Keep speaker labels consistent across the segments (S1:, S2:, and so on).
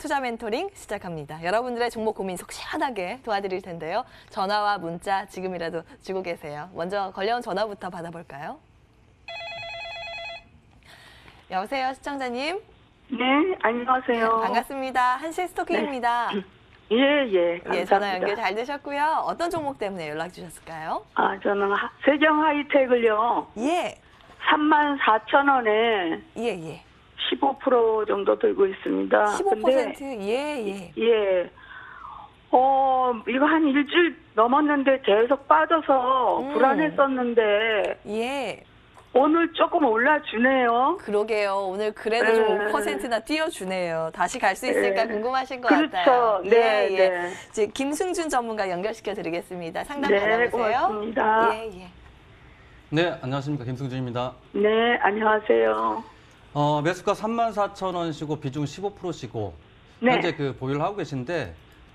S1: 투자 멘토링 시작합니다. 여러분들의 종목 고민 속 시원하게 도와드릴 텐데요. 전화와 문자 지금이라도 주고 계세요. 먼저 걸려온 전화부터 받아볼까요? 여보세요, 시청자님.
S2: 네, 안녕하세요.
S1: 반갑습니다. 한시 스토킹입니다.
S2: 예, 감사합니다.
S1: 전화 연결 잘 되셨고요. 어떤 종목 때문에 연락 주셨을까요?
S2: 저는 세경 하이텍을요.
S1: 예.
S2: 34,000원에
S1: 예.
S2: 15% 정도 들고 있습니다.
S1: 15%?
S2: 예. 이거 한 일주일 넘었는데 계속 빠져서 불안했었는데
S1: 예.
S2: 오늘 조금 올라주네요.
S1: 그러게요. 오늘 그래도 좀 5%나 띄워주네요. 다시 갈 수 있을까 궁금하신 것
S2: 그렇죠.
S1: 같아요.
S2: 네.
S1: 이제 김승준 전문가 연결시켜 드리겠습니다. 상담
S2: 네,
S1: 받아보세요.
S2: 고맙습니다.
S1: 예.
S3: 네, 안녕하십니까. 김승준입니다.
S2: 네, 안녕하세요.
S3: 매수가 34,000원이시고 비중 15%시고
S2: 네.
S3: 현재 보유를 하고 계신데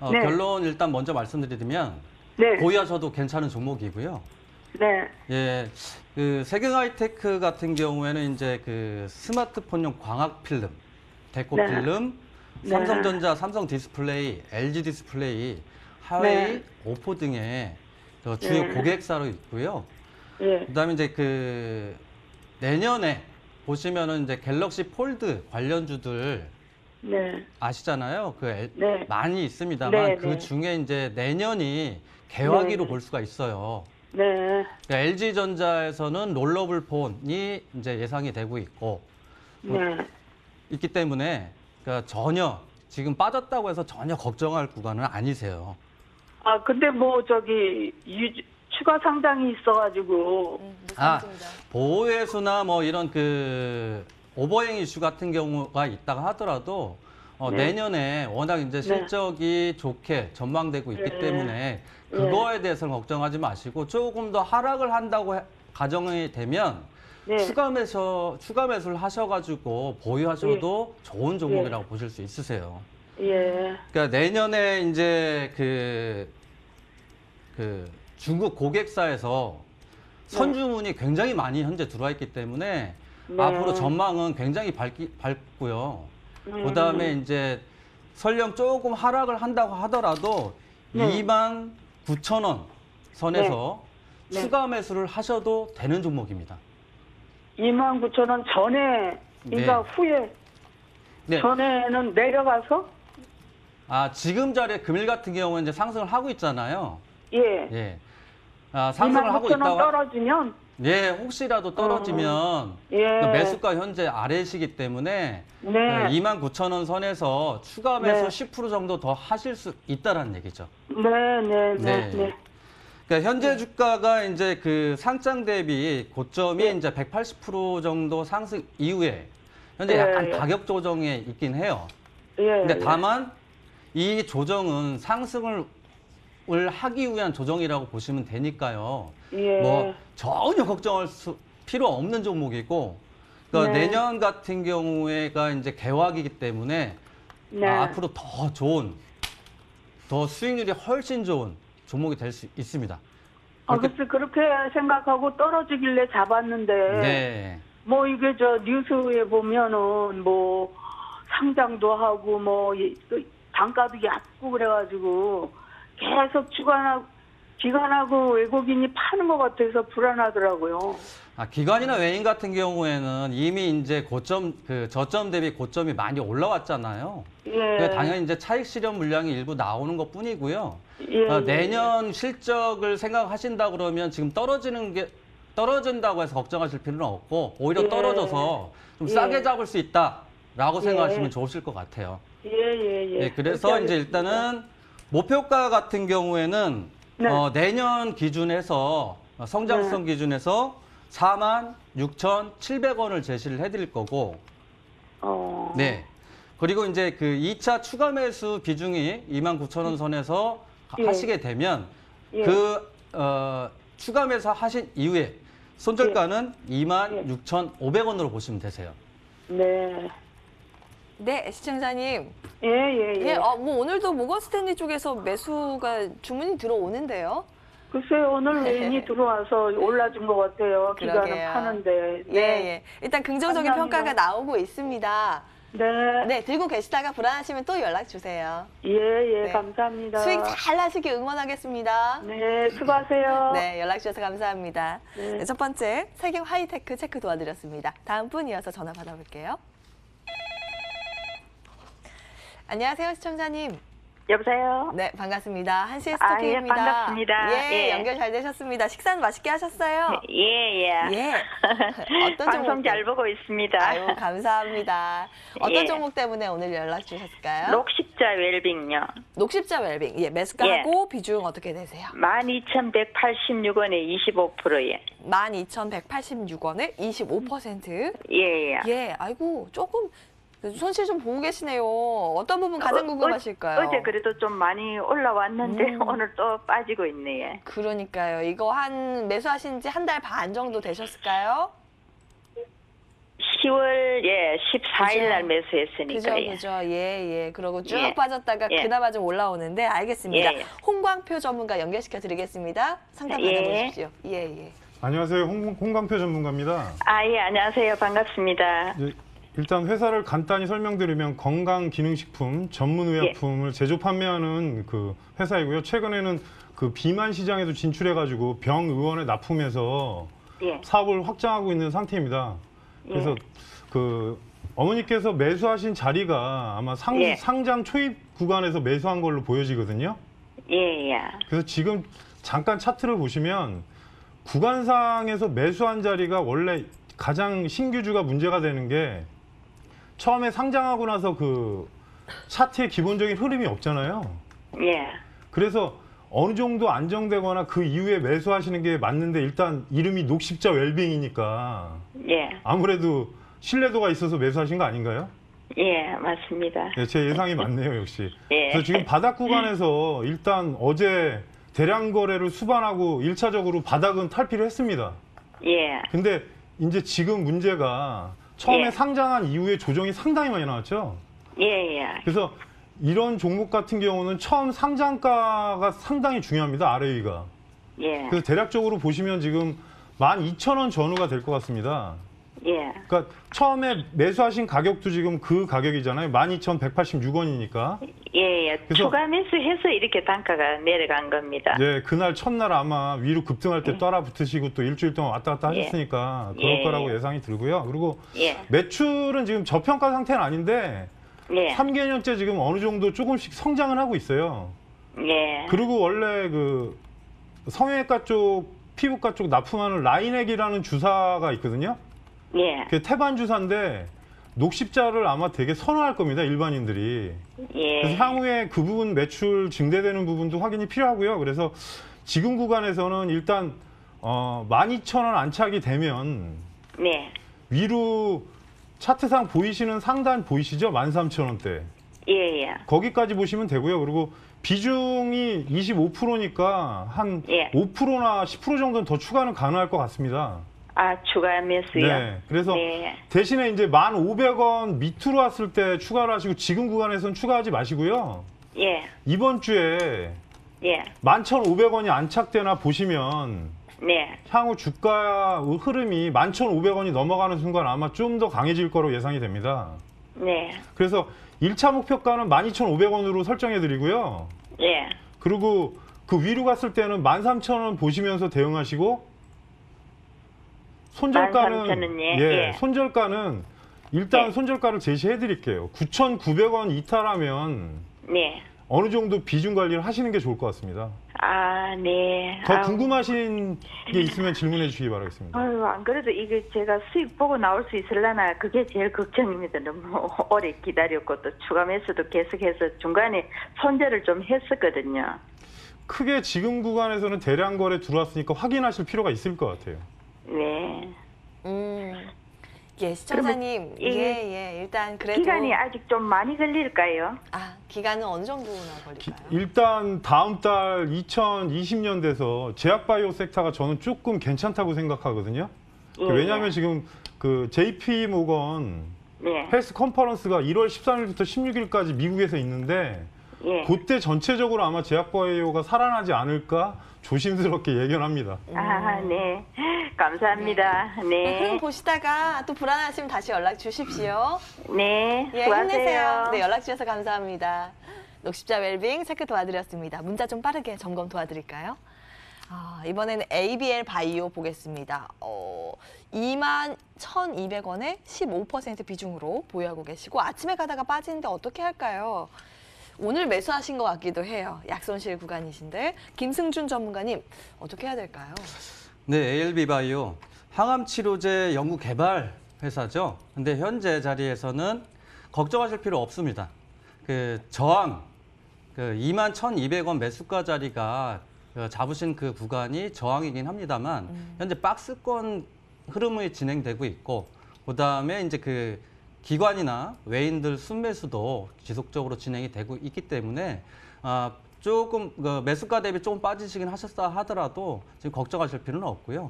S2: 네.
S3: 결론 일단 먼저 말씀드리면
S2: 네.
S3: 보유하셔도 괜찮은 종목이고요.
S2: 네.
S3: 예, 세경 하이테크 같은 경우에는 이제 스마트폰용 광학 필름, 데코
S2: 네.
S3: 필름,
S2: 네.
S3: 삼성전자, 삼성 디스플레이, LG 디스플레이, 하웨이,
S2: 네.
S3: 오포 등의 주요
S2: 네.
S3: 고객사로 있고요.
S2: 예.
S3: 그다음에 이제 내년에 보시면은 이제 갤럭시 폴드 관련주들
S2: 네.
S3: 아시잖아요.
S2: 네.
S3: 많이 있습니다만
S2: 네,
S3: 그
S2: 네.
S3: 중에 이제 내년이 개화기로
S2: 네.
S3: 볼 수가 있어요.
S2: 네.
S3: 그러니까 LG전자에서는 롤러블 폰이 이제 예상이 되고 있기 때문에 그러니까 전혀 지금 빠졌다고 해서 전혀 걱정할 구간은 아니세요.
S2: 근데 추가 상장이 있어가지고.
S3: 보호회수나 이런 오버행 이슈 같은 경우가 있다가 하더라도
S2: 네.
S3: 내년에 워낙 이제 실적이 좋게 전망되고 있기
S2: 네.
S3: 때문에 그거에 대해서는 걱정하지 마시고 조금 더 하락을 한다고 가정이 되면
S2: 네.
S3: 추가 매수를 하셔가지고 보유하셔도 좋은 종목이라고 보실 수 있으세요.
S2: 예.
S3: 그러니까 내년에 이제 중국 고객사에서 선주문이 굉장히 많이 현재 들어와 있기 때문에 앞으로 전망은 굉장히 밝고요. 그다음에 이제 설령 조금 하락을 한다고 하더라도 29,000원 선에서 추가 매수를 하셔도 되는 종목입니다.
S2: 29,000원 전에, 그러니까 후에, 전에는 내려가서?
S3: 지금 자리에 금일 같은 경우는 이제 상승을 하고 있잖아요.
S2: 예.
S3: 상승을 하고
S2: 29,000원
S3: 있다가
S2: 떨어지면?
S3: 예, 혹시라도 떨어지면 매수가 현재 아래시기 때문에 29,000원 선에서 추가 매수 10% 정도 더 하실 수 있다라는 얘기죠.
S2: 네.
S3: 그러니까 현재 주가가 이제 상장 대비 고점이 이제 180% 정도 상승 이후에 현재 약간 가격 조정에 있긴 해요. 근데 다만 이 조정은 상승을 하기 위한 조정이라고 보시면 되니까요. 전혀 걱정할 필요 없는 종목이고, 그러니까 내년 같은 경우에가 이제 개화기이기 때문에 앞으로 더 수익률이 훨씬 좋은 종목이 될 수 있습니다.
S2: 글쎄 그렇게 생각하고 떨어지길래 잡았는데, 이게 뉴스에 보면은 상장도 하고 단가도 얕고 그래가지고 계속 기관하고 외국인이 파는 것 같아서 불안하더라고요.
S3: 기관이나 외인 같은 경우에는 이미 이제 저점 대비 고점이 많이 올라왔잖아요. 당연히 이제 차익 실현 물량이 일부 나오는 것 뿐이고요. 내년 실적을 생각하신다 그러면 지금 떨어진다고 해서 걱정하실 필요는 없고 오히려 떨어져서 좀 싸게 잡을 수 있다라고 생각하시면 좋으실 것 같아요. 그래서 이제 일단은 목표가 같은 경우에는 내년 기준에서 성장성 기준에서 46,700원을 제시를 해드릴 거고, 그리고 이제 2차 추가 매수 비중이 29,000원 선에서 하시게 되면 추가 매수 하신 이후에 손절가는 26,500원으로 보시면 되세요.
S1: 네, 시청자님. 오늘도 모건 스탠리 쪽에서 매수가 주문이 들어오는데요.
S2: 글쎄요, 오늘 외인이 들어와서 올라준 것 같아요. 기관은
S1: 그러게요.
S2: 파는데.
S1: 일단 긍정적인 평가가 나오고 있습니다.
S2: 네.
S1: 네, 들고 계시다가 불안하시면 또 연락 주세요.
S2: 예,
S1: 네.
S2: 감사합니다.
S1: 수익 잘 나시길 응원하겠습니다.
S2: 네, 수고하세요.
S1: 네, 연락 주셔서 감사합니다.
S2: 네.
S1: 네, 첫 번째, 세경 하이테크 체크 도와드렸습니다. 다음 분 이어서 전화 받아볼게요. 안녕하세요, 시청자님.
S2: 여보세요?
S1: 네, 반갑습니다. 한시의
S2: 아, 예,
S1: 스토킹입니다.
S2: 반갑습니다.
S1: 예,
S2: 예.
S1: 연결 잘 되셨습니다. 식사는 맛있게 하셨어요?
S2: 예.
S1: 예. 어떤
S2: 방송
S1: 종목
S2: 잘 보고 있습니다.
S1: 아유, 감사합니다. 어떤
S2: 예.
S1: 종목 때문에 오늘 연락 주셨을까요?
S2: 녹십자 웰빙요.
S1: 녹십자 웰빙. 예, 매수가하고 비중 어떻게 되세요?
S2: 12,186원에 25%예.
S1: 12,186원에 25%.
S2: 예.
S1: 예, 아이고, 조금 손실 좀 보고 계시네요. 어떤 부분 가장 궁금하실까요?
S2: 어제 그래도 좀 많이 올라왔는데
S1: 음.
S2: 오늘 또 빠지고 있네요.
S1: 그러니까요. 이거 한 매수하신 지 한 달 반 정도 되셨을까요?
S2: 10월 14일 날 매수했으니까.
S1: 그죠. 예. 그러고 쭉
S2: 예.
S1: 빠졌다가
S2: 예.
S1: 그나마 좀 올라오는데 알겠습니다.
S2: 예.
S1: 홍광표 전문가 연결시켜 드리겠습니다. 상담
S2: 예.
S1: 받아보십시오. 예.
S4: 안녕하세요. 홍광표 전문가입니다.
S2: 예, 안녕하세요. 반갑습니다.
S4: 이제 일단 회사를 간단히 설명드리면 건강기능식품 전문의약품을 제조 판매하는 그 회사이고요. 최근에는 그 비만 시장에도 진출해가지고 병의원에 납품해서
S2: 예.
S4: 사업을 확장하고 있는 상태입니다. 그래서 그 어머니께서 매수하신 자리가 아마
S2: 예.
S4: 상장 초입 구간에서 매수한 걸로 보여지거든요.
S2: 예.
S4: 그래서 지금 잠깐 차트를 보시면 구간상에서 매수한 자리가 원래 가장 신규주가 문제가 되는 게 처음에 상장하고 나서 그 차트의 기본적인 흐름이 없잖아요.
S2: 예.
S4: 그래서 어느 정도 안정되거나 그 이후에 매수하시는 게 맞는데 일단 이름이 녹십자 웰빙이니까
S2: 예.
S4: 아무래도 신뢰도가 있어서 매수하신 거 아닌가요?
S2: 예, 맞습니다.
S4: 네, 제 예상이 맞네요, 역시.
S2: 예.
S4: 그래서 지금 바닥 구간에서 일단 어제 대량 거래를 수반하고 1차적으로 바닥은 탈피를 했습니다.
S2: 예.
S4: 근데 이제 지금 문제가 처음에
S2: 예.
S4: 상장한 이후에 조정이 상당히 많이 나왔죠.
S2: 예.
S4: 그래서 이런 종목 같은 경우는 처음 상장가가 상당히 중요합니다. RA가.
S2: 예.
S4: 그래서 대략적으로 보시면 지금 12,000원 전후가 될 것 같습니다.
S2: 예.
S4: 그러니까 처음에 매수하신 가격도 지금 그 가격이잖아요. 12,186원이니까.
S2: 예.
S4: 그래서-
S2: 추가 매수해서 이렇게 단가가 내려간 겁니다.
S4: 네, 그날 첫날 아마 위로 급등할 때 따라 붙으시고 또 일주일 동안 왔다 갔다
S2: 예.
S4: 하셨으니까 그럴
S2: 예.
S4: 거라고 예상이 들고요. 그리고
S2: 예.
S4: 매출은 지금 저평가 상태는 아닌데
S2: 예.
S4: 3개년째 지금 어느 정도 조금씩 성장을 하고 있어요.
S2: 예.
S4: 그리고 원래 그 성형외과 쪽, 피부과 쪽 납품하는 라인액이라는 주사가 있거든요.
S2: 예.
S4: 그게 태반 주사인데 녹십자를 아마 되게 선호할 겁니다, 일반인들이. 그래서
S2: 예.
S4: 향후에 그 부분 매출 증대되는 부분도 확인이 필요하고요. 그래서 지금 구간에서는 일단 12,000원 안착이 되면
S2: 네.
S4: 위로 차트상 보이시는 상단 보이시죠? 13,000원대.
S2: 예.
S4: 거기까지 보시면 되고요. 그리고 비중이 25%니까 한
S2: 예.
S4: 5%나 10% 정도는 더 추가는 가능할 것 같습니다.
S2: 추가 매수요?
S4: 네. 그래서
S2: 네.
S4: 대신에 이제 1,500원 밑으로 왔을 때 추가를 하시고 지금 구간에서는 추가하지 마시고요.
S2: 예.
S4: 이번 주에
S2: 예.
S4: 11,500원이 안착되나 보시면
S2: 네.
S4: 향후 주가 흐름이 11,500원이 넘어가는 순간 아마 좀 더 강해질 거로 예상이 됩니다.
S2: 네.
S4: 그래서 1차 목표가는 12,500원으로 설정해 드리고요.
S2: 예.
S4: 그리고 그 위로 갔을 때는 13,000원 보시면서 대응하시고 손절가는
S2: 13,000원 예.
S4: 손절가는 일단
S2: 네.
S4: 손절가를 제시해 드릴게요. 9,900원 이탈하면
S2: 네.
S4: 어느 정도 비중 관리를 하시는 게 좋을 것 같습니다.
S2: 네.
S4: 더 궁금하신 게 있으면 질문해 주시기 바라겠습니다.
S2: 안 그래도 이게 제가 수익 보고 나올 수 있을라나 그게 제일 걱정입니다. 너무 오래 기다렸고 또 추가 매수도 계속해서 중간에 손절을 좀 했었거든요.
S4: 크게 지금 구간에서는 대량 거래 들어왔으니까 확인하실 필요가 있을 것 같아요.
S2: 네.
S1: 예, 시청자님.
S2: 그러면
S1: 일단 그래도
S2: 기간이 아직 좀 많이 걸릴까요?
S1: 기간은 어느 정도나 걸릴까요?
S4: 일단 다음 달 2020년 돼서 제약바이오 섹터가 저는 조금 괜찮다고 생각하거든요.
S2: 예.
S4: 왜냐하면 지금 그 JP 모건
S2: 네.
S4: 헬스 컨퍼런스가 1월 13일부터 16일까지 미국에서 있는데
S2: 예.
S4: 그때 전체적으로 아마 제약바이오가 살아나지 않을까 조심스럽게 예견합니다.
S2: 네. 감사합니다.
S1: 흐름
S2: 네.
S1: 보시다가 또 불안하시면 다시 연락 주십시오.
S2: 네.
S1: 예,
S2: 수고하세요.
S1: 힘내세요. 네, 연락 주셔서 감사합니다. 녹십자 웰빙 체크 도와드렸습니다. 문자 좀 빠르게 점검 도와드릴까요? 이번에는 ABL 바이오 보겠습니다. 21,200원에 15% 비중으로 보유하고 계시고 아침에 가다가 빠지는데 어떻게 할까요? 오늘 매수하신 것 같기도 해요. 약손실 구간이신데 김승준 전문가님 어떻게 해야 될까요?
S3: 네, ALB 바이오 항암 치료제 연구 개발 회사죠. 근데 현재 자리에서는 걱정하실 필요 없습니다. 그 저항 21,200원 매수가 자리가 잡으신 그 구간이 저항이긴 합니다만 현재 박스권 흐름이 진행되고 있고 그다음에 이제 그 기관이나 외인들 순매수도 지속적으로 진행이 되고 있기 때문에 조금 매수가 대비 조금 빠지시긴 하셨다 하더라도 지금 걱정하실 필요는 없고요.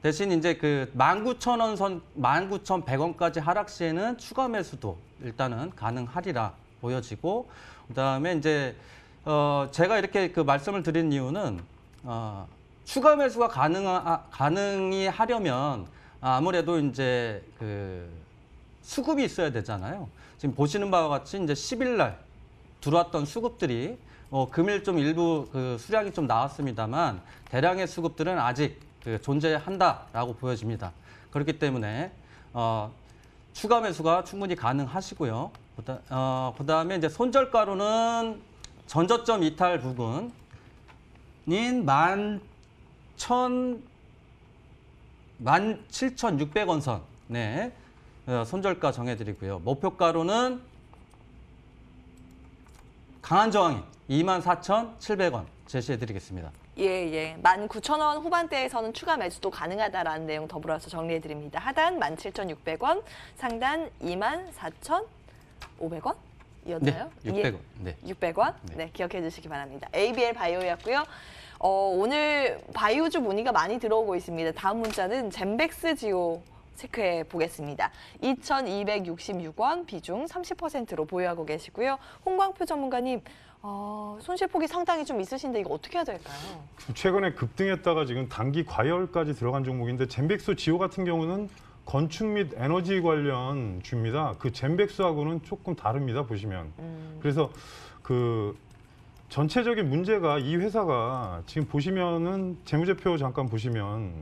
S3: 대신 이제 그 19,000원 선 19,100원까지 하락 시에는 추가 매수도 일단은 가능하리라 보여지고 그다음에 이제 제가 이렇게 그 말씀을 드린 이유는 추가 매수가 가능히 하려면 아무래도 이제 그 수급이 있어야 되잖아요. 지금 보시는 바와 같이 이제 10일 날 들어왔던 수급들이 금일 좀 일부 그 수량이 좀 나왔습니다만 대량의 수급들은 아직 존재한다라고 보여집니다. 그렇기 때문에 추가 매수가 충분히 가능하시고요. 그다음에 이제 손절가로는 전저점 이탈 부근인 17,600원 선 네, 손절가 정해드리고요. 목표가로는 강한 저항인 24,700원 제시해드리겠습니다.
S1: 예. 19,000원 후반대에서는 추가 매수도 가능하다라는 내용 더불어서 정리해드립니다. 하단 17,600원, 상단 24,500원? 이었나요?
S3: 네, 600원. 네.
S1: 600원? 네, 기억해 주시기 바랍니다. ABL 바이오였고요. 오늘 바이오주 문의가 많이 들어오고 있습니다. 다음 문자는 젠백스 지오 체크해 보겠습니다. 2,266원 비중 30%로 보유하고 계시고요. 홍광표 전문가님, 손실폭이 상당히 좀 있으신데 이거 어떻게 해야 될까요?
S4: 최근에 급등했다가 지금 단기 과열까지 들어간 종목인데 젠백스 지오 같은 경우는 건축 및 에너지 관련 주입니다. 그 젠백스하고는 조금 다릅니다. 보시면. 그래서 그 전체적인 문제가 이 회사가 지금 보시면은 재무제표 잠깐 보시면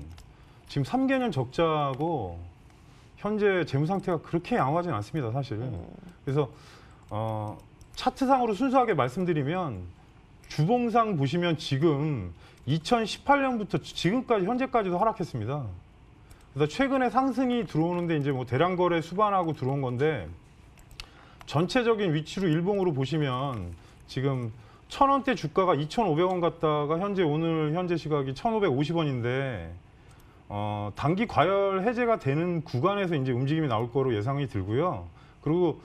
S4: 지금 3개년 적자고 현재 재무 상태가 그렇게 양호하진 않습니다. 사실. 그래서 차트상으로 순수하게 말씀드리면 주봉상 보시면 지금 2018년부터 지금까지 현재까지도 하락했습니다. 그래서 최근에 상승이 들어오는데 이제 뭐 대량 거래 수반하고 들어온 건데 전체적인 위치로 일봉으로 보시면 지금 1,000원대 주가가 2,500원 갔다가 오늘 현재 시각이 1,550원인데 단기 과열 해제가 되는 구간에서 이제 움직임이 나올 거로 예상이 들고요. 그리고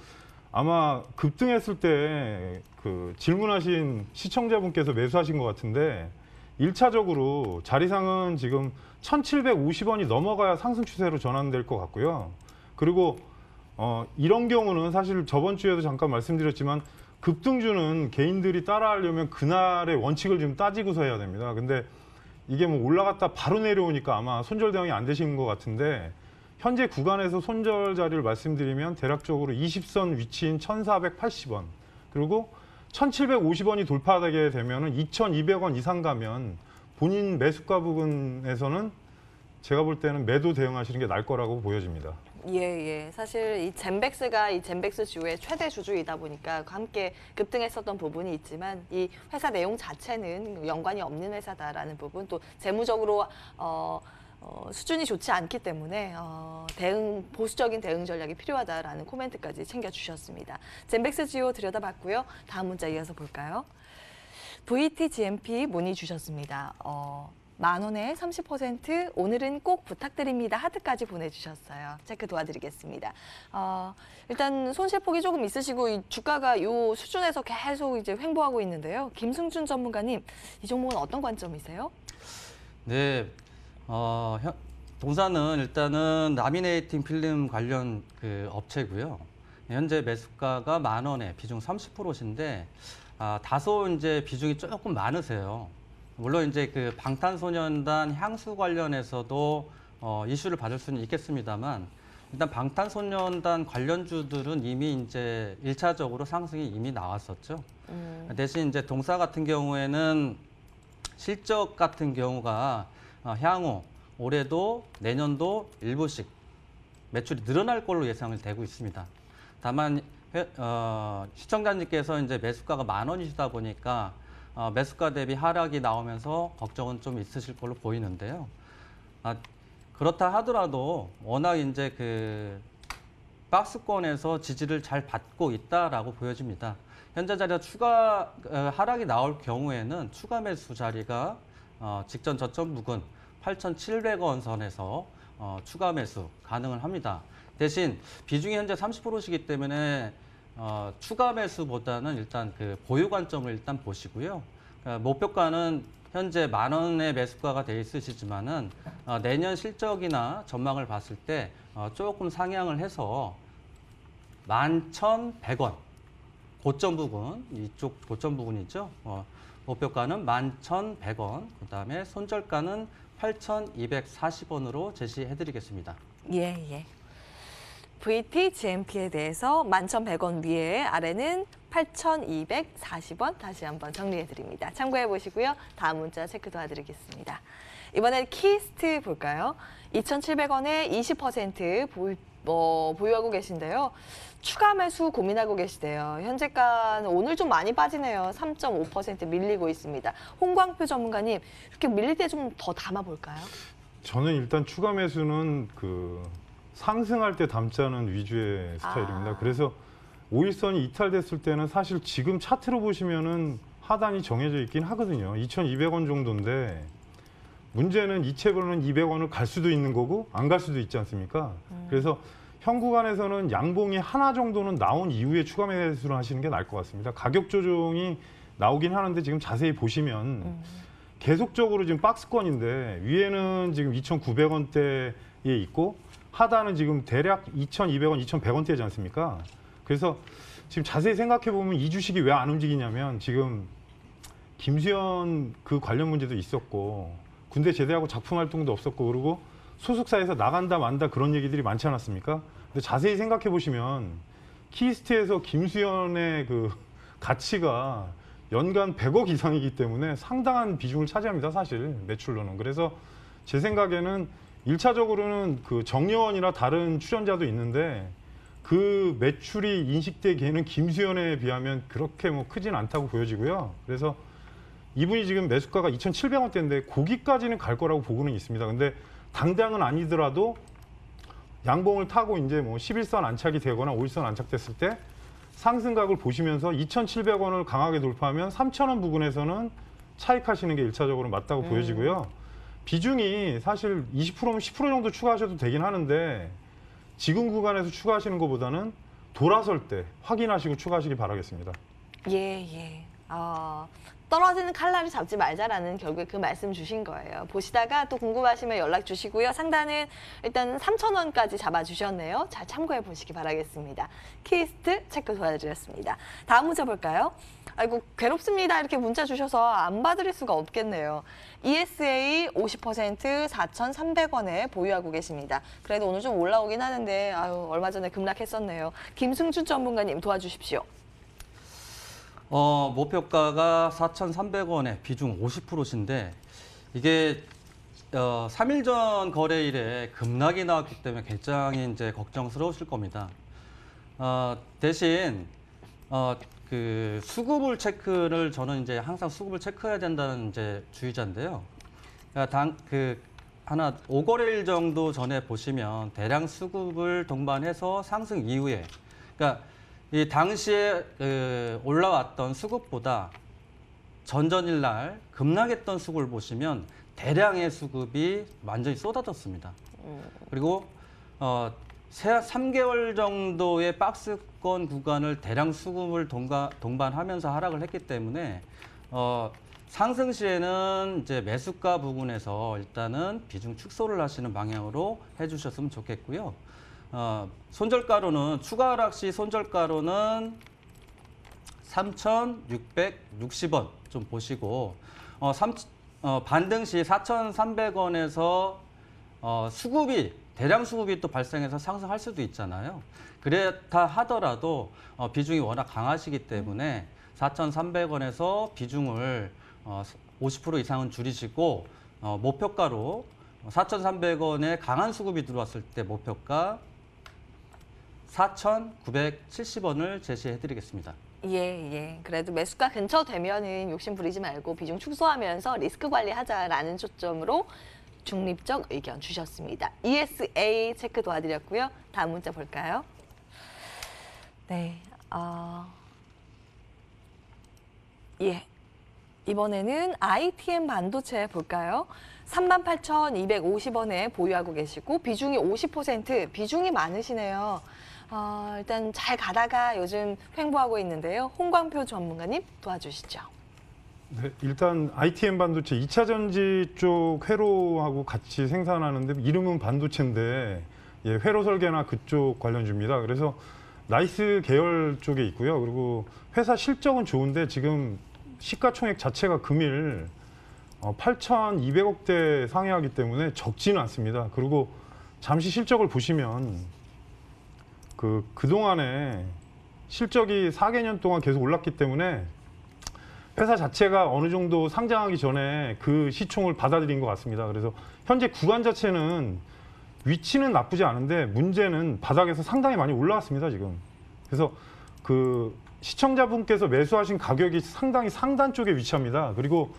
S4: 아마 급등했을 때 그 질문하신 시청자분께서 매수하신 것 같은데 1차적으로 자리상은 지금 1,750원이 넘어가야 상승 추세로 전환될 것 같고요. 그리고 이런 경우는 사실 저번 주에도 잠깐 말씀드렸지만 급등주는 개인들이 따라하려면 그날의 원칙을 좀 따지고서 해야 됩니다. 근데 이게 뭐 올라갔다 바로 내려오니까 아마 손절 대응이 안 되시는 것 같은데 현재 구간에서 손절 자리를 말씀드리면 대략적으로 20선 위치인 1,480원 그리고 1,750원이 돌파하게 되면 2,200원 이상 가면 본인 매수가 부분에서는 제가 볼 때는 매도 대응하시는 게 나을 거라고 보여집니다.
S1: 예. 사실 이 젠백스가 이 젠백스 지오의 최대 주주이다 보니까 함께 급등했었던 부분이 있지만 이 회사 내용 자체는 연관이 없는 회사다라는 부분 또 재무적으로 수준이 좋지 않기 때문에 보수적인 대응 전략이 필요하다라는 코멘트까지 챙겨주셨습니다. 젠백스 지오 들여다봤고요. 다음 문자 이어서 볼까요? VTGMP 문의 주셨습니다. 10,000원에 30% 오늘은 꼭 부탁드립니다. 하트까지 보내주셨어요. 체크 도와드리겠습니다. 일단 손실폭이 조금 있으시고 이 주가가 이 수준에서 계속 이제 횡보하고 있는데요. 김승준 전문가님, 이 종목은 어떤 관점이세요?
S3: 네, 동사는 일단은 라미네이팅 필름 관련 그 업체고요. 현재 매수가가 10,000원에 비중 30%인데 다소 이제 비중이 조금 많으세요. 물론 이제 그 방탄소년단 향수 관련해서도 이슈를 받을 수는 있겠습니다만 일단 방탄소년단 관련주들은 이미 이제 1차적으로 상승이 이미 나왔었죠. 대신 이제 동사 같은 경우에는 실적 같은 경우가 향후 올해도 내년도 일부씩 매출이 늘어날 걸로 예상을 되고 있습니다. 다만 시청자님께서 이제 매수가가 10,000원이시다 보니까 매수가 대비 하락이 나오면서 걱정은 좀 있으실 걸로 보이는데요. 그렇다 하더라도 워낙 이제 그 박스권에서 지지를 잘 받고 있다라고 보여집니다. 현재 자리가 추가 하락이 나올 경우에는 추가 매수 자리가 직전 저점 부근 8,700원 선에서 추가 매수 가능을 합니다. 대신 비중이 현재 30%이기 때문에 추가 매수보다는 일단 그 보유 관점을 일단 보시고요. 목표가는 현재 10,000원의 매수가가 돼 있으시지만은 내년 실적이나 전망을 봤을 때 조금 상향을 해서 11,100원 고점 부근, 이쪽 고점 부근이죠. 목표가는 11,100원, 그다음에 손절가는 8,240원으로 제시해드리겠습니다.
S1: 예. VT, GMP에 대해서 11,100원 위에 아래는 8,240원 다시 한번 정리해 드립니다. 참고해 보시고요. 다음 문자 체크 도와드리겠습니다. 이번엔 키스트 볼까요? 2,700원에 20% 보유하고 계신데요. 추가 매수 고민하고 계시대요. 현재가는 오늘 좀 많이 빠지네요. 3.5% 밀리고 있습니다. 홍광표 전문가님, 이렇게 밀릴 때 좀 더 담아볼까요?
S4: 저는 일단 추가 매수는 그 상승할 때 담자는 위주의 스타일입니다. 그래서 5일선이 이탈됐을 때는 사실 지금 차트로 보시면은 하단이 정해져 있긴 하거든요. 2,200원 정도인데 문제는 이 채로는 200원을 갈 수도 있는 거고 안 갈 수도 있지 않습니까? 그래서 현 구간에서는 양봉이 하나 정도는 나온 이후에 추가 매수를 하시는 게 나을 것 같습니다. 가격 조정이 나오긴 하는데 지금 자세히 보시면 계속적으로 지금 박스권인데 위에는 지금 2,900원대에 있고 하단은 지금 대략 2,200원, 2,100원대지 않습니까? 그래서 지금 자세히 생각해 보면 이 주식이 왜 안 움직이냐면 지금 김수현 그 관련 문제도 있었고 군대 제대하고 작품 활동도 없었고 그리고 소속사에서 나간다 만다 그런 얘기들이 많지 않았습니까? 근데 자세히 생각해 보시면 키스트에서 김수현의 그 가치가 연간 100억 이상이기 때문에 상당한 비중을 차지합니다, 사실 매출로는. 그래서 제 생각에는 1차적으로는 그 정여원이나 다른 출연자도 있는데 그 매출이 인식되기에는 김수현에 비하면 그렇게 뭐 크진 않다고 보여지고요. 그래서 이분이 지금 매수가가 2,700원대인데 거기까지는 갈 거라고 보고는 있습니다. 근데 당장은 아니더라도 양봉을 타고 이제 뭐 11선 안착이 되거나 5일선 안착됐을 때 상승각을 보시면서 2,700원을 강하게 돌파하면 3,000원 부근에서는 차익하시는 게 1차적으로 맞다고 보여지고요. 비중이 사실 20%면 10% 정도 추가하셔도 되긴 하는데 지금 구간에서 추가하시는 것보다는 돌아설 때 확인하시고 추가하시기 바라겠습니다.
S1: 예. 떨어지는 칼날을 잡지 말자라는 결국에 그 말씀 주신 거예요. 보시다가 또 궁금하시면 연락 주시고요. 상단은 일단 3,000원까지 잡아주셨네요. 잘 참고해 보시기 바라겠습니다. 키스트 체크 도와드렸습니다. 다음 문자 볼까요? 아이고 괴롭습니다. 이렇게 문자 주셔서 안 봐드릴 수가 없겠네요. ESA 50% 4,300원에 보유하고 계십니다. 그래도 오늘 좀 올라오긴 하는데 얼마 전에 급락했었네요. 김승준 전문가님 도와주십시오.
S3: 목표가가 4,300원에 비중 50%인데 이게 3일 전 거래일에 급락이 나왔기 때문에 굉장히 이제 걱정스러우실 겁니다. 대신 그 수급을 체크를 저는 이제 항상 수급을 체크해야 된다는 이제 주의자인데요. 하나 5거래일 정도 전에 보시면 대량 수급을 동반해서 상승 이후에 그러니까 이 당시에 올라왔던 수급보다 전전일 날 급락했던 수급을 보시면 대량의 수급이 완전히 쏟아졌습니다. 그리고 3개월 정도의 박스권 구간을 대량 수급을 동반하면서 하락을 했기 때문에 상승 시에는 이제 매수가 부분에서 일단은 비중 축소를 하시는 방향으로 해주셨으면 좋겠고요. 손절가로는 추가 하락 시 손절가로는 3,660원 좀 보시고 반등 시 4,300원에서 수급이 대량 수급이 또 발생해서 상승할 수도 있잖아요. 그렇다 하더라도 비중이 워낙 강하시기 때문에 4,300원에서 비중을 50% 이상은 줄이시고 목표가로 4,300원에 강한 수급이 들어왔을 때 목표가 4,970원을 제시해드리겠습니다.
S1: 예. 그래도 매수가 근처 되면은 욕심 부리지 말고 비중 축소하면서 리스크 관리하자라는 초점으로 중립적 의견 주셨습니다. ESA 체크 도와드렸고요. 다음 문자 볼까요? 네, 예. 이번에는 ITM 반도체 볼까요? 38,250원에 보유하고 계시고 비중이 50%, 비중이 많으시네요. 일단 잘 가다가 요즘 횡보하고 있는데요. 홍광표 전문가님 도와주시죠.
S4: 네, 일단 ITM 반도체 2차 전지 쪽 회로하고 같이 생산하는데 이름은 반도체인데 회로 설계나 그쪽 관련주입니다. 그래서 나이스 계열 쪽에 있고요. 그리고 회사 실적은 좋은데 지금 시가총액 자체가 금일 8,200억대 상회하기 때문에 적지는 않습니다. 그리고 잠시 실적을 보시면 그동안에 실적이 4개년 동안 계속 올랐기 때문에 회사 자체가 어느 정도 상장하기 전에 그 시총을 받아들인 것 같습니다. 그래서 현재 구간 자체는 위치는 나쁘지 않은데 문제는 바닥에서 상당히 많이 올라왔습니다, 지금. 그래서 시청자분께서 매수하신 가격이 상당히 상단 쪽에 위치합니다. 그리고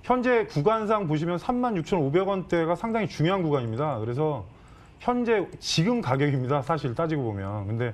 S4: 현재 구간상 보시면 36,500원대가 상당히 중요한 구간입니다. 그래서 현재 지금 가격입니다, 사실 따지고 보면. 근데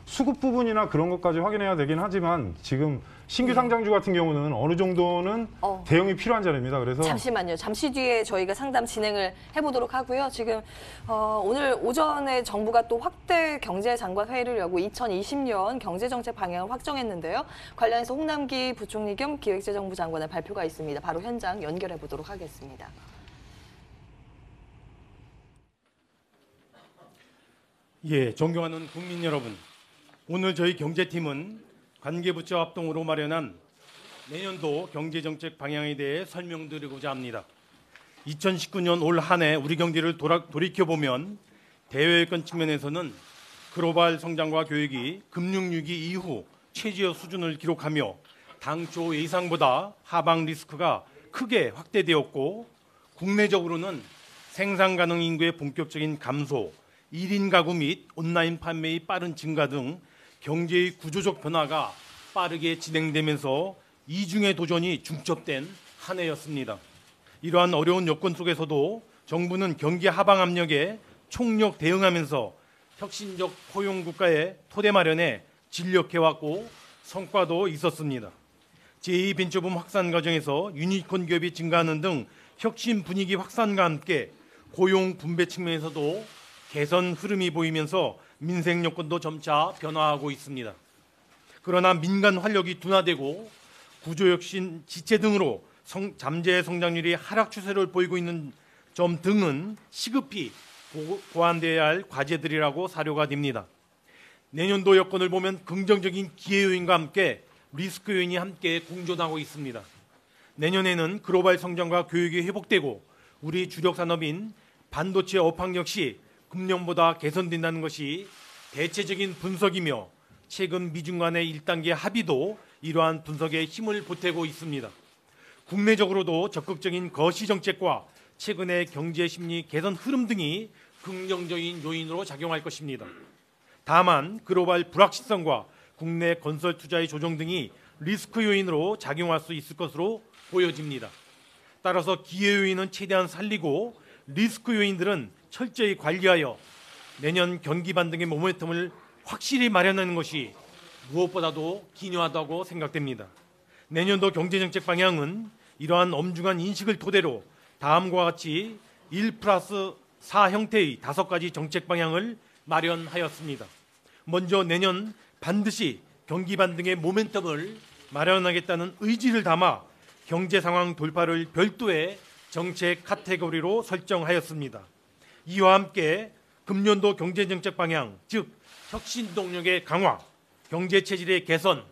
S4: 수급 부분이나 그런 것까지 확인해야 되긴 하지만 지금 신규 상장주 같은 경우는 어느 정도는 대응이 필요한 자리입니다. 그래서
S1: 잠시만요. 잠시 뒤에 저희가 상담 진행을 해보도록 하고요. 지금 오늘 오전에 정부가 또 확대 경제장관 회의를 열고 2020년 경제정책 방향을 확정했는데요. 관련해서 홍남기 부총리 겸 기획재정부 장관의 발표가 있습니다. 바로 현장 연결해 보도록 하겠습니다.
S5: 예, 존경하는 국민 여러분. 오늘 저희 경제팀은 관계부처 합동으로 마련한 내년도 경제정책 방향에 대해 설명드리고자 합니다. 2019년 올 한 해 우리 경제를 돌이켜보면 대외여건 측면에서는 글로벌 성장과 교육이 금융위기 이후 최저 수준을 기록하며 당초 예상보다 하방 리스크가 크게 확대되었고, 국내적으로는 생산 가능 인구의 본격적인 감소, 1인 가구 및 온라인 판매의 빠른 증가 등 경제의 구조적 변화가 빠르게 진행되면서 이중의 도전이 중첩된 한 해였습니다. 이러한 어려운 여건 속에서도 정부는 경기 하방 압력에 총력 대응하면서 혁신적 포용 국가의 토대 마련에 진력해왔고 성과도 있었습니다. 제2벤처붐 확산 과정에서 유니콘 기업이 증가하는 등 혁신 분위기 확산과 함께 고용 분배 측면에서도 개선 흐름이 보이면서 민생 여건도 점차 변화하고 있습니다. 그러나 민간 활력이 둔화되고 구조혁신 지체 등으로 잠재 성장률이 하락 추세를 보이고 있는 점 등은 시급히 보완되어야 할 과제들이라고 사료가 됩니다. 내년도 여건을 보면 긍정적인 기회 요인과 함께 리스크 요인이 함께 공존하고 있습니다. 내년에는 글로벌 성장과 교육이 회복되고 우리 주력 산업인 반도체 업황 역시 금년보다 개선된다는 것이 대체적인 분석이며 최근 미중 간의 1단계 합의도 이러한 분석에 힘을 보태고 있습니다. 국내적으로도 적극적인 거시 정책과 최근의 경제 심리 개선 흐름 등이 긍정적인 요인으로 작용할 것입니다. 다만 글로벌 불확실성과 국내 건설 투자의 조정 등이 리스크 요인으로 작용할 수 있을 것으로 보여집니다. 따라서 기회 요인은 최대한 살리고 리스크 요인들은 철저히 관리하여 내년 경기 반등의 모멘텀을 확실히 마련하는 것이 무엇보다도 기묘하다고 생각됩니다. 내년도 경제정책 방향은 이러한 엄중한 인식을 토대로 다음과 같이 1+4 형태의 5가지 정책 방향을 마련하였습니다. 먼저 내년 반드시 경기 반등의 모멘텀을 마련하겠다는 의지를 담아 경제 상황 돌파를 별도의 정책 카테고리로 설정하였습니다. 이와 함께 금년도 경제정책 방향, 즉 혁신 동력의 강화, 경제 체질의 개선,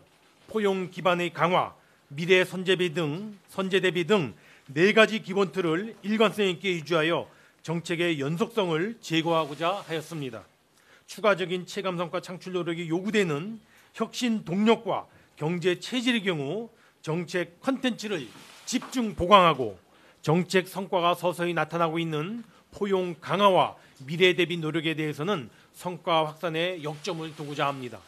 S5: 포용 기반의 강화, 미래 선제 대비 등 4가지 기본 틀을 일관성 있게 유지하여 정책의 연속성을 제고하고자 하였습니다. 추가적인 체감 성과 창출 노력이 요구되는 혁신 동력과 경제 체질의 경우 정책 컨텐츠를 집중 보강하고 정책 성과가 서서히 나타나고 있는 포용 강화와 미래 대비 노력에 대해서는 성과 확산에 역점을 두고자 합니다.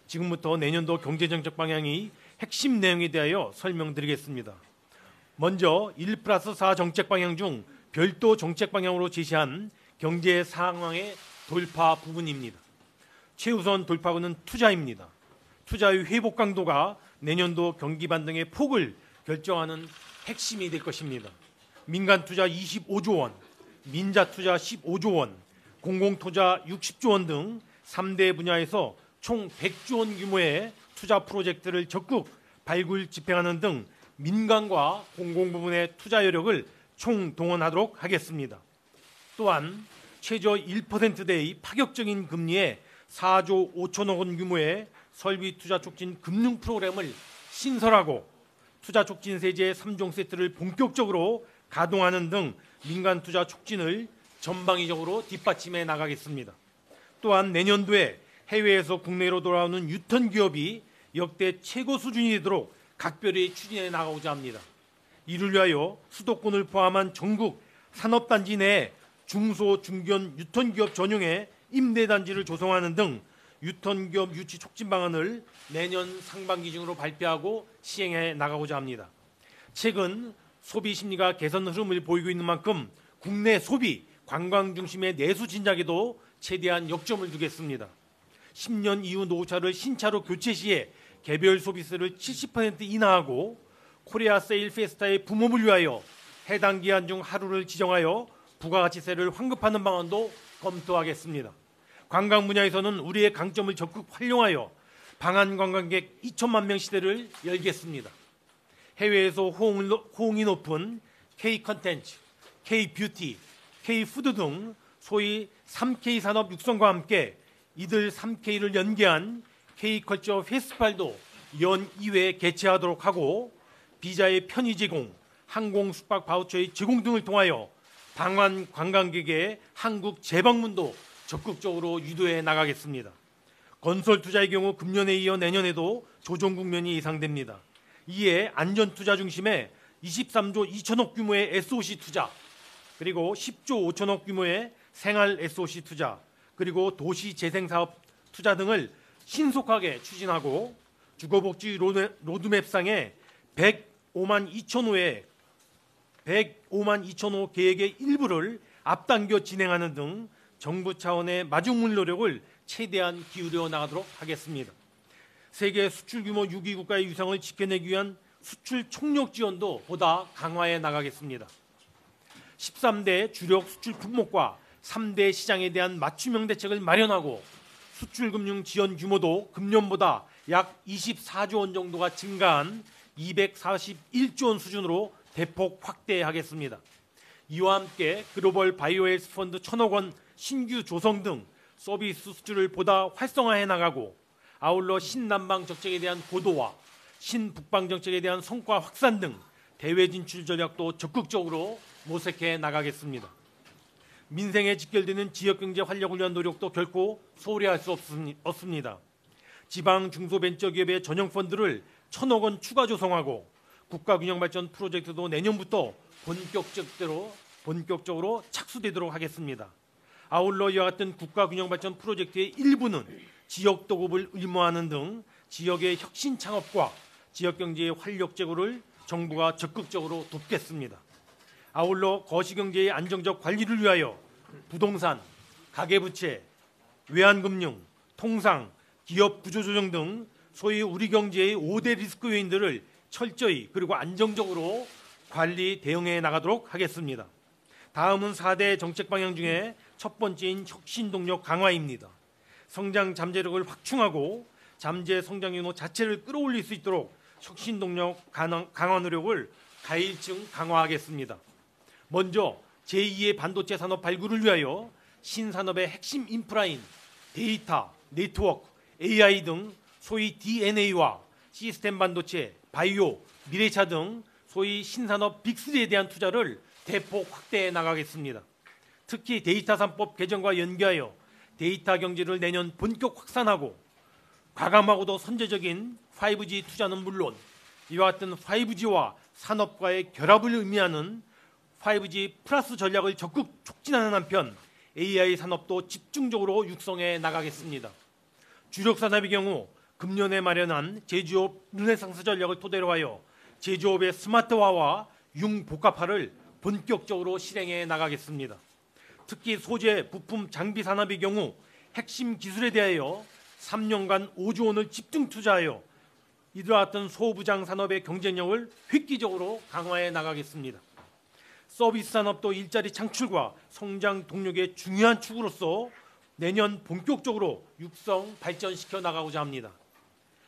S5: 지금부터 내년도 경제정책 방향의 핵심 내용에 대하여 설명드리겠습니다. 먼저 1+4 정책 방향 중 별도 정책 방향으로 제시한 경제 상황의 돌파 부분입니다. 최우선 돌파구는 투자입니다. 투자의 회복 강도가 내년도 경기 반등의 폭을 결정하는 핵심이 될 것입니다. 민간 투자 25조 원, 민자 투자 15조 원, 공공 투자 60조 원 등 3대 분야에서 총 100조 원 규모의 투자 프로젝트를 적극 발굴 집행하는 등 민간과 공공 부분의 투자 여력을 총동원하도록 하겠습니다. 또한 최저 1%대의 파격적인 금리에 4조 5천억 원 규모의 설비 투자 촉진 금융 프로그램을 신설하고 투자 촉진 세제 3종 세트를 본격적으로 가동하는 등 민간 투자 촉진을 전방위적으로 뒷받침해 나가겠습니다. 또한 내년도에 해외에서 국내로 돌아오는 유턴 기업이 역대 최고 수준이 되도록 각별히 추진해 나가고자 합니다. 이를 위하여 수도권을 포함한 전국 산업단지 내 중소, 중견 유턴 기업 전용의 임대단지를 조성하는 등 유턴 기업 유치 촉진 방안을 내년 상반기 중으로 발표하고 시행해 나가고자 합니다. 최근 소비 심리가 개선 흐름을 보이고 있는 만큼 국내 소비, 관광 중심의 내수 진작에도 최대한 역점을 두겠습니다. 10년 이후 노후차를 신차로 교체 시에 개별 소비세를 70% 인하하고 코리아 세일 페스타의 붐업을 위하여 해당 기한 중 하루를 지정하여 부가가치세를 환급하는 방안도 검토하겠습니다. 관광 분야에서는 우리의 강점을 적극 활용하여 방한 관광객 2천만 명 시대를 열겠습니다. 해외에서 호응이 높은 K-컨텐츠, K-뷰티, K-푸드 등 소위 3K 산업 육성과 함께 이들 3K를 연계한 K-컬처 페스티벌도 연 2회 개최하도록 하고 비자의 편의 제공, 항공 숙박 바우처의 제공 등을 통하여 방한 관광객의 한국 재방문도 적극적으로 유도해 나가겠습니다. 건설 투자의 경우 금년에 이어 내년에도 조정 국면이 예상됩니다. 이에 안전 투자 중심의 23조 2천억 규모의 SOC 투자, 그리고 10조 5천억 규모의 생활 SOC 투자, 그리고 도시 재생 사업 투자 등을 신속하게 추진하고 주거복지 로드맵상에 105만 2천호 계획의 일부를 앞당겨 진행하는 등 정부 차원의 마중물 노력을 최대한 기울여 나가도록 하겠습니다. 세계 수출 규모 6위 국가의 위상을 지켜내기 위한 수출 총력 지원도 보다 강화해 나가겠습니다. 13대 주력 수출 품목과 3대 시장에 대한 맞춤형 대책을 마련하고 수출 금융 지원 규모도 금년보다 약 24조 원 정도가 증가한 241조 원 수준으로 대폭 확대하겠습니다. 이와 함께 글로벌 바이오헬스 펀드 1,000억 원 신규 조성 등 서비스 수출을 보다 활성화해 나가고 아울러 신남방 정책에 대한 고도화, 신북방 정책에 대한 성과 확산 등 대외 진출 전략도 적극적으로 모색해 나가겠습니다. 민생에 직결되는 지역경제 활력을 위한 노력도 결코 소홀히 할 수 없습니다. 지방 중소벤처기업의 전용 펀드를 1,000억 원 추가 조성하고 국가균형발전 프로젝트도 내년부터 본격적으로 착수되도록 하겠습니다. 아울러 이와 같은 국가균형발전 프로젝트의 일부는 지역 도급을 의무화하는 등 지역의 혁신 창업과 지역경제의 활력 제고를 정부가 적극적으로 돕겠습니다. 아울러 거시경제의 안정적 관리를 위하여 부동산, 가계부채, 외환금융, 통상, 기업 구조조정 등 소위 우리 경제의 5대 리스크 요인들을 철저히 그리고 안정적으로 관리 대응해 나가도록 하겠습니다. 다음은 4대 정책 방향 중에 첫 번째인 혁신 동력 강화입니다. 성장 잠재력을 확충하고 잠재 성장 윤호 자체를 끌어올릴 수 있도록 혁신 동력 강화 노력을 가일층 강화하겠습니다. 먼저 제2의 반도체 산업 발굴을 위하여 신산업의 핵심 인프라인 데이터, 네트워크, AI 등 소위 DNA와 시스템 반도체, 바이오, 미래차 등 소위 신산업 빅3에 대한 투자를 대폭 확대해 나가겠습니다. 특히 데이터 3법 개정과 연계하여 데이터 경제를 내년 본격 확산하고 과감하고도 선제적인 5G 투자는 물론 이와 같은 5G와 산업과의 결합을 의미하는 5G 플러스 전략을 적극 촉진하는 한편 AI 산업도 집중적으로 육성해 나가겠습니다. 주력 산업의 경우 금년에 마련한 제조업 르네상스 전략을 토대로 하여 제조업의 스마트화와 융복합화를 본격적으로 실행해 나가겠습니다. 특히 소재, 부품, 장비 산업의 경우 핵심 기술에 대하여 3년간 5조 원을 집중 투자하여 이와 같은 소부장 산업의 경쟁력을 획기적으로 강화해 나가겠습니다. 서비스 산업도 일자리 창출과 성장 동력의 중요한 축으로서 내년 본격적으로 육성 발전시켜 나가고자 합니다.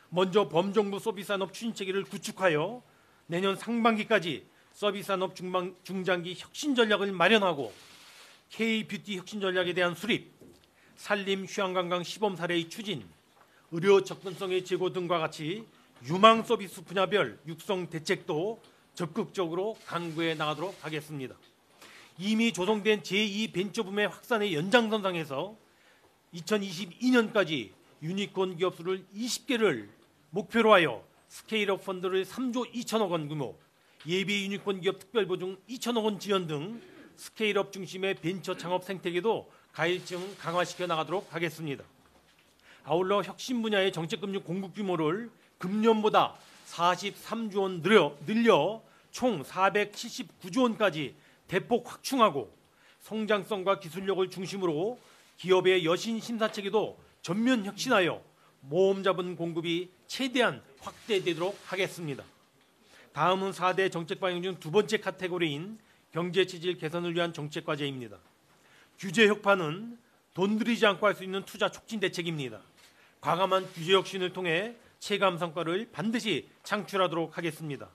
S5: 먼저 범정부 서비스 산업 추진 체계를 구축하여 내년 상반기까지 서비스 산업 중장기 혁신 전략을 마련하고 K-뷰티 혁신 전략에 대한 수립, 산림 휴양관광 시범 사례의 추진, 의료 접근성의 제고 등과 같이 유망 서비스 분야별 육성 대책도 적극적으로 강구해 나가도록 하겠습니다. 이미 조성된 제2벤처붐의 확산의 연장선상에서 2022년까지 유니콘 기업 수를 20개를 목표로 하여 스케일업 펀드를 3조 2천억 원 규모, 예비 유니콘 기업 특별보증 2천억 원 지원 등 스케일업 중심의 벤처 창업 생태계도 가일층 강화시켜 나가도록 하겠습니다. 아울러 혁신 분야의 정책금융 공급 규모를 금년보다 43조 원 늘려 총 479조 원까지 대폭 확충하고 성장성과 기술력을 중심으로 기업의 여신 심사체계도 전면 혁신하여 모험자본 공급이 최대한 확대되도록 하겠습니다. 다음은 4대 정책 방향 중 두 번째 카테고리인 경제 체질 개선을 위한 정책 과제입니다. 규제 혁파는 돈 들이지 않고 할 수 있는 투자 촉진 대책입니다. 과감한 규제 혁신을 통해 체감 성과를 반드시 창출하도록 하겠습니다.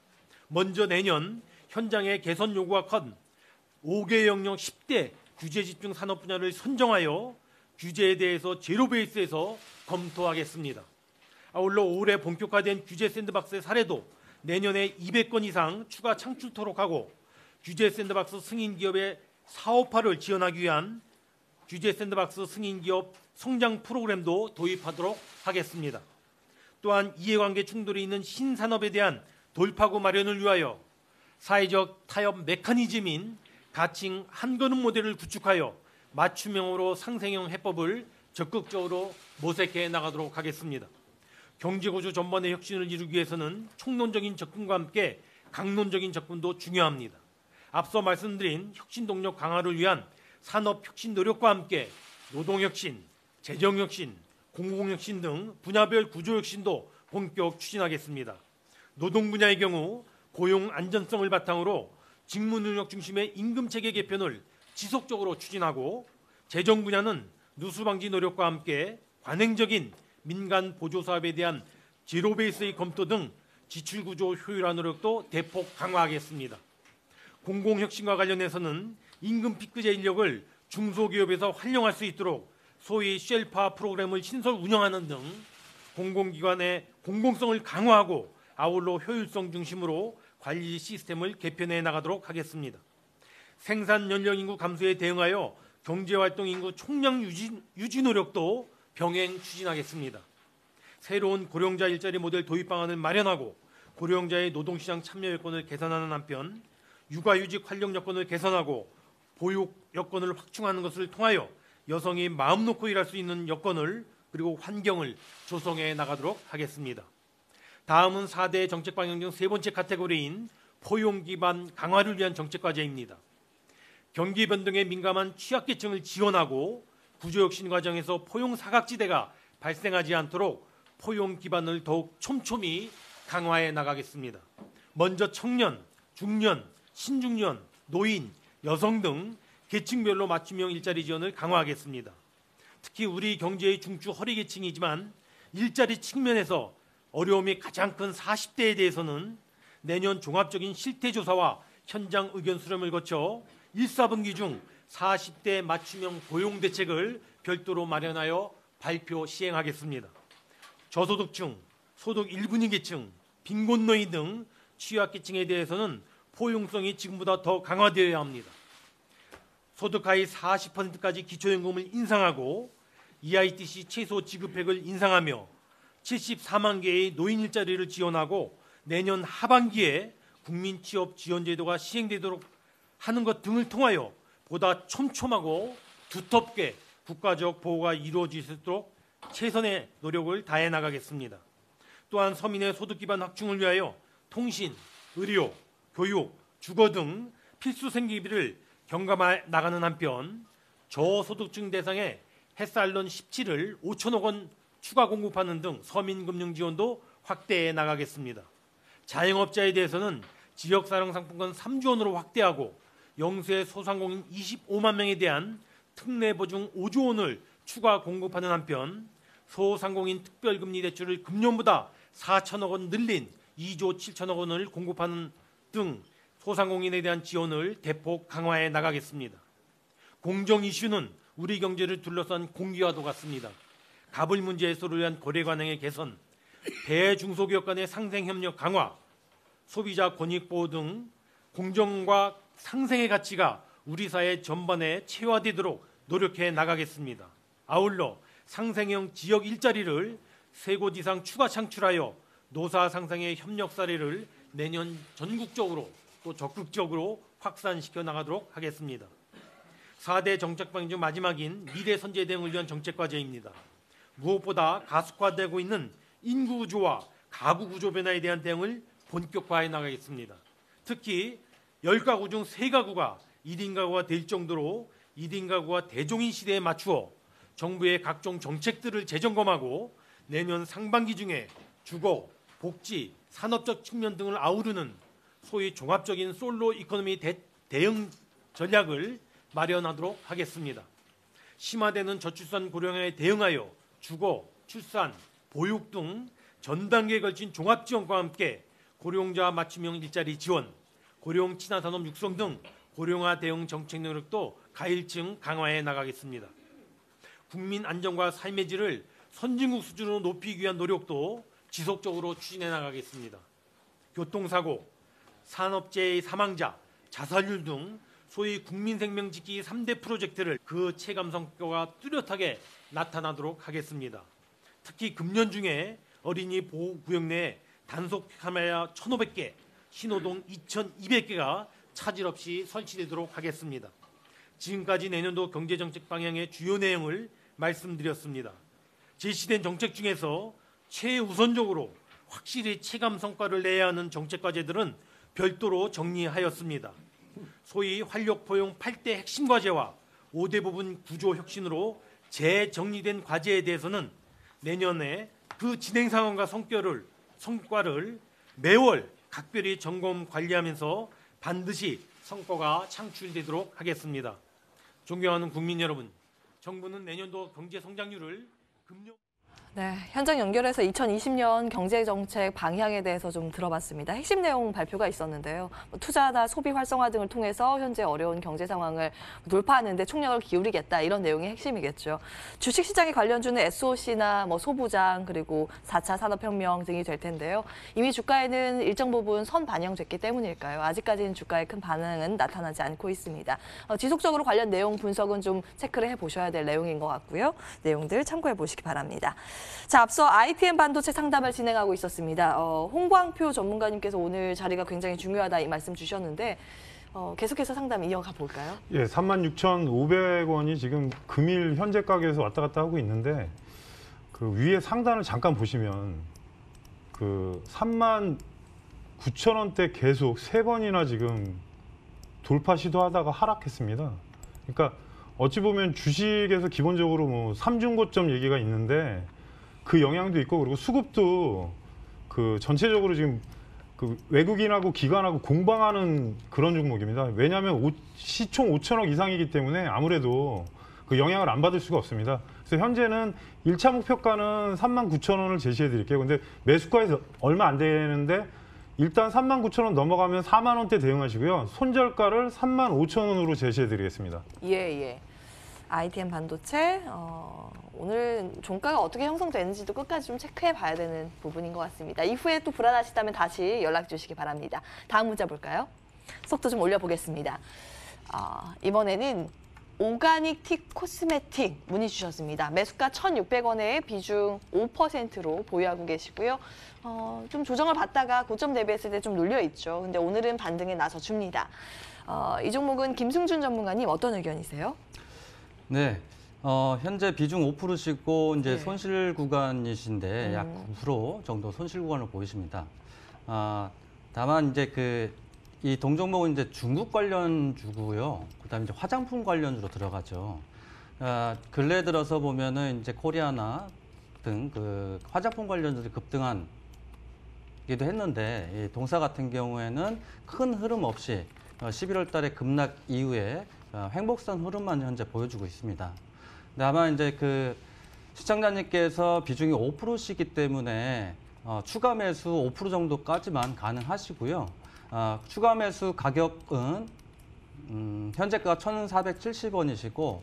S5: 먼저 내년 현장의 개선 요구가 큰 5개 영역 10대 규제 집중 산업 분야를 선정하여 규제에 대해서 제로 베이스에서 검토하겠습니다. 아울러 올해 본격화된 규제 샌드박스의 사례도 내년에 200건 이상 추가 창출토록 하고 규제 샌드박스 승인 기업의 사업화를 지원하기 위한 규제 샌드박스 승인 기업 성장 프로그램도 도입하도록 하겠습니다. 또한 이해관계 충돌이 있는 신산업에 대한 돌파구 마련을 위하여 사회적 타협 메커니즘인 가칭 한걸음 모델을 구축하여 맞춤형으로 상생형 해법을 적극적으로 모색해 나가도록 하겠습니다. 경제구조 전반의 혁신을 이루기 위해서는 총론적인 접근과 함께 강론적인 접근도 중요합니다. 앞서 말씀드린 혁신 동력 강화를 위한 산업 혁신 노력과 함께 노동 혁신, 재정 혁신, 공공 혁신 등 분야별 구조 혁신도 본격 추진하겠습니다. 노동 분야의 경우 고용 안전성을 바탕으로 직무 능력 중심의 임금 체계 개편을 지속적으로 추진하고 재정 분야는 누수 방지 노력과 함께 관행적인 민간 보조 사업에 대한 제로 베이스의 검토 등 지출 구조 효율화 노력도 대폭 강화하겠습니다. 공공 혁신과 관련해서는 임금 피크제 인력을 중소기업에서 활용할 수 있도록 소위 쉘파 프로그램을 신설 운영하는 등 공공기관의 공공성을 강화하고 아울러 효율성 중심으로 관리 시스템을 개편해 나가도록 하겠습니다. 생산 연령 인구 감소에 대응하여 경제활동 인구 총량 유지 노력도 병행 추진하겠습니다. 새로운 고령자 일자리 모델 도입 방안을 마련하고 고령자의 노동시장 참여 여건을 개선하는 한편 육아휴직 활용 여건을 개선하고 보육 여건을 확충하는 것을 통하여 여성이 마음 놓고 일할 수 있는 여건을 그리고 환경을 조성해 나가도록 하겠습니다. 다음은 4대 정책 방향 중 세 번째 카테고리인 포용 기반 강화를 위한 정책 과제입니다. 경기 변동에 민감한 취약계층을 지원하고 구조혁신 과정에서 포용 사각지대가 발생하지 않도록 포용 기반을 더욱 촘촘히 강화해 나가겠습니다. 먼저 청년, 중년, 신중년, 노인, 여성 등 계층별로 맞춤형 일자리 지원을 강화하겠습니다. 특히 우리 경제의 중추 허리계층이지만 일자리 측면에서 어려움이 가장 큰 40대에 대해서는 내년 종합적인 실태조사와 현장 의견 수렴을 거쳐 1, 4분기 중 40대 맞춤형 고용 대책을 별도로 마련하여 발표 시행하겠습니다. 저소득층, 소득 1분위 계층, 빈곤노인 등 취약계층에 대해서는 포용성이 지금보다 더 강화되어야 합니다. 소득 하위 40%까지 기초연금을 인상하고 EITC 최소 지급액을 인상하며 74만 개의 노인 일자리를 지원하고 내년 하반기에 국민 취업 지원 제도가 시행되도록 하는 것 등을 통하여 보다 촘촘하고 두텁게 국가적 보호가 이루어질 수 있도록 최선의 노력을 다해 나가겠습니다. 또한 서민의 소득 기반 확충을 위하여 통신, 의료, 교육, 주거 등 필수 생계비를 경감해 나가는 한편 저소득층 대상의 햇살론 17을 5천억 원 추가 공급하는 등 서민금융 지원도 확대해 나가겠습니다. 자영업자에 대해서는 지역사랑상품권 3조 원으로 확대하고 영세 소상공인 25만 명에 대한 특례보증 5조 원을 추가 공급하는 한편 소상공인 특별금리 대출을 금년보다 4천억 원 늘린 2조 7천억 원을 공급하는 등 소상공인에 대한 지원을 대폭 강화해 나가겠습니다. 공정 이슈는 우리 경제를 둘러싼 공기와도 같습니다. 가불 문제 해소를 위한 거래 관행의 개선, 대중소기업 간의 상생협력 강화, 소비자 권익 보호 등 공정과 상생의 가치가 우리 사회 전반에 체화되도록 노력해 나가겠습니다. 아울러 상생형 지역 일자리를 3곳 이상 추가 창출하여 노사 상생의 협력 사례를 내년 전국적으로 또 적극적으로 확산시켜 나가도록 하겠습니다. 4대 정책방향 중 마지막인 미래 선제 대응을 위한 정책과제입니다. 무엇보다 가속화되고 있는 인구 구조와 가구 구조 변화에 대한 대응을 본격화해 나가겠습니다. 특히 10가구 중 3가구가 1인 가구가 될 정도로 1인 가구와 대종인 시대에 맞추어 정부의 각종 정책들을 재점검하고 내년 상반기 중에 주거, 복지, 산업적 측면 등을 아우르는 소위 종합적인 솔로 이코노미 대응 전략을 마련하도록 하겠습니다. 심화되는 저출산 고령화에 대응하여 주거, 출산, 보육 등 전 단계에 걸친 종합지원과 함께 고령자 맞춤형 일자리 지원, 고령 친화산업 육성 등 고령화 대응 정책 노력도 가일층 강화해 나가겠습니다. 국민 안정과 삶의 질을 선진국 수준으로 높이기 위한 노력도 지속적으로 추진해 나가겠습니다. 교통사고, 산업재해 사망자, 자살률 등 소위 국민생명 지키기 3대 프로젝트를 그 체감 성과가 뚜렷하게 나타나도록 하겠습니다. 특히 금년 중에 어린이 보호구역 내 단속 카메라 1,500개, 신호등 2,200개가 차질 없이 설치되도록 하겠습니다. 지금까지 내년도 경제정책 방향의 주요 내용을 말씀드렸습니다. 제시된 정책 중에서 최우선적으로 확실히 체감 성과를 내야 하는 정책 과제들은 별도로 정리하였습니다. 소위 활력 포용 8대 핵심 과제와 5대 부분 구조 혁신으로 재정리된 과제에 대해서는 내년에 그 진행 상황과 성과를 매월 각별히 점검 관리하면서 반드시 성과가 창출되도록 하겠습니다. 존경하는 국민 여러분, 정부는 내년도 경제 성장률을
S1: 네, 현장 연결해서 2020년 경제정책 방향에 대해서 좀 들어봤습니다. 핵심 내용 발표가 있었는데요. 투자나 소비 활성화 등을 통해서 현재 어려운 경제 상황을 돌파하는 데 총력을 기울이겠다, 이런 내용이 핵심이겠죠. 주식시장에 관련 주는 SOC나 소부장, 그리고 4차 산업혁명 등이 될 텐데요. 이미 주가에는 일정 부분 선반영됐기 때문일까요? 아직까지는 주가에 큰 반응은 나타나지 않고 있습니다. 지속적으로 관련 내용 분석은 좀 체크를 해보셔야 될 내용인 것 같고요. 내용들 참고해 보시기 바랍니다. 자, 앞서 ITM 반도체 상담을 진행하고 있었습니다. 홍광표 전문가님께서 오늘 자리가 굉장히 중요하다 이 말씀 주셨는데 계속해서 상담 이어가 볼까요?
S4: 예, 36,500원이 지금 금일 현재 가격에서 왔다 갔다 하고 있는데 그 위에 상단을 잠깐 보시면 그 39,000원대 계속 3번이나 지금 돌파 시도하다가 하락했습니다. 그러니까 어찌 보면 주식에서 기본적으로 삼중고점 얘기가 있는데 그 영향도 있고, 그리고 수급도 그 전체적으로 지금 그 외국인하고 기관하고 공방하는 그런 종목입니다. 왜냐하면 시총 5천억 이상이기 때문에 아무래도 그 영향을 안 받을 수가 없습니다. 그래서 현재는 1차 목표가는 39,000원을 제시해 드릴게요. 근데 매수가에서 얼마 안 되는데 일단 39,000원 넘어가면 4만 원대 대응하시고요. 손절가를 35,000원으로 제시해 드리겠습니다.
S1: 예. ITM 반도체 오늘 종가가 어떻게 형성되는지도 끝까지 좀 체크해 봐야 되는 부분인 것 같습니다. 이후에 또 불안하시다면 다시 연락 주시기 바랍니다. 다음 문자 볼까요? 속도 좀 올려보겠습니다. 이번에는 오가닉 티 코스메틱 문의 주셨습니다. 매수가 1,600원에 비중 5%로 보유하고 계시고요. 좀 조정을 받다가 고점 대비했을 때 좀 눌려 있죠. 근데 오늘은 반등에 나서 줍니다. 이 종목은 김승준 전문가님 어떤 의견이세요?
S3: 네. 현재 비중 5%시고 이제
S1: 네.
S3: 손실 구간이신데 약 9% 정도 손실 구간을 보이십니다. 다만 이제 이 동종목은 이제 중국 관련주고요. 그다음에 이제 화장품 관련주로 들어가죠. 근래 들어서 보면은 이제 코리아나 등 그 화장품 관련주들이 급등한 기도 했는데 이 동사 같은 경우에는 큰 흐름 없이 11월 달에 급락 이후에 횡복선 흐름만 현재 보여주고 있습니다. 다만 이제 시청자님께서 비중이 5%시기 때문에 추가 매수 5% 정도까지만 가능하시고요. 추가 매수 가격은 현재가 1,470원이시고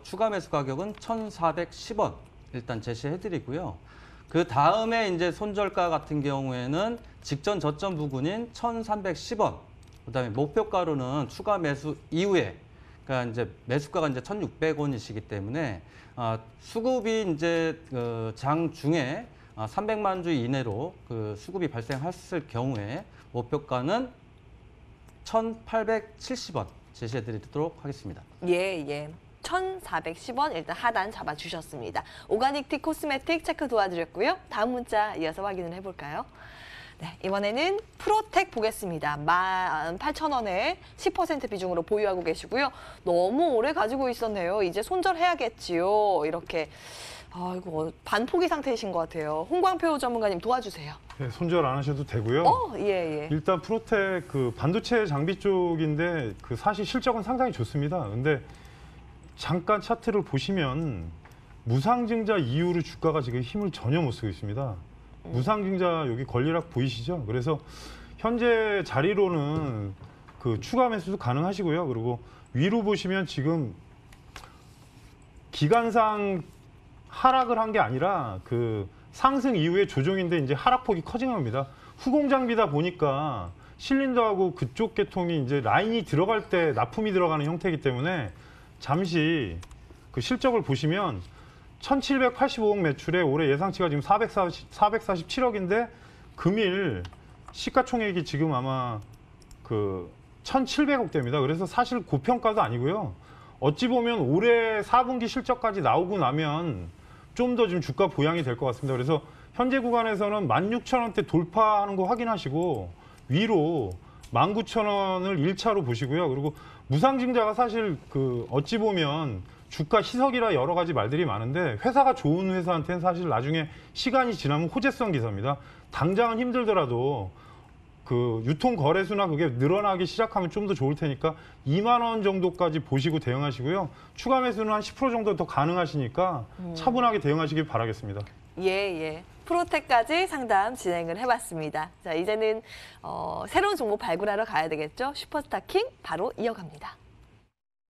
S3: 추가 매수 가격은 1,410원 일단 제시해드리고요. 그 다음에 이제 손절가 같은 경우에는 직전 저점 부근인 1,310원. 그다음에 목표가로는 추가 매수 이후에, 그러니까 이제 매수가가 이제 1,600원이시기 때문에 수급이 이제 장 중에 300만 주 이내로 수급이 발생했을 경우에 목표가는 1,870원 제시해드리도록 하겠습니다.
S1: 예. 1,410원 일단 하단 잡아주셨습니다. 오가닉 티 코스메틱 체크 도와드렸고요. 다음 문자 이어서 확인을 해볼까요? 네, 이번에는 프로텍 보겠습니다. 18,000원에 10% 비중으로 보유하고 계시고요. 너무 오래 가지고 있었네요. 이제 손절해야겠지요. 이렇게 이거 반포기 상태이신 것 같아요. 홍광표 전문가님 도와주세요.
S4: 네, 손절 안 하셔도 되고요.
S1: 예.
S4: 일단 프로텍 반도체 장비 쪽인데 사실 실적은 상당히 좋습니다. 근데 잠깐 차트를 보시면 무상증자 이후로 주가가 지금 힘을 전혀 못 쓰고 있습니다. 무상증자 여기 권리락 보이시죠? 그래서 현재 자리로는 추가 매수도 가능하시고요. 그리고 위로 보시면 지금 기간상 하락을 한 게 아니라 상승 이후의 조정인데 이제 하락폭이 커진 겁니다. 후공장비다 보니까 실린더하고 그쪽 계통이 이제 라인이 들어갈 때 납품이 들어가는 형태이기 때문에 잠시 실적을 보시면 1,785억 매출에 올해 예상치가 지금 447억인데 금일 시가총액이 지금 아마 1,700억 대입니다. 그래서 사실 고평가도 아니고요. 어찌 보면 올해 4분기 실적까지 나오고 나면 좀 더 좀 주가 보양이 될 것 같습니다. 그래서 현재 구간에서는 16,000원대 돌파하는 거 확인하시고 위로 19,000원을 1차로 보시고요. 그리고 무상증자가 사실 어찌 보면 주가 희석이라 여러 가지 말들이 많은데 회사가 좋은 회사한테는 사실 나중에 시간이 지나면 호재성 기사입니다. 당장은 힘들더라도 유통 거래수나 그게 늘어나기 시작하면 좀 더 좋을 테니까 2만 원 정도까지 보시고 대응하시고요. 추가 매수는 한 10% 정도 더 가능하시니까 차분하게 대응하시길 바라겠습니다.
S1: 예. 프로텍까지 상담 진행을 해봤습니다. 자, 이제는 새로운 종목 발굴하러 가야 되겠죠? 슈퍼스타킹 바로 이어갑니다.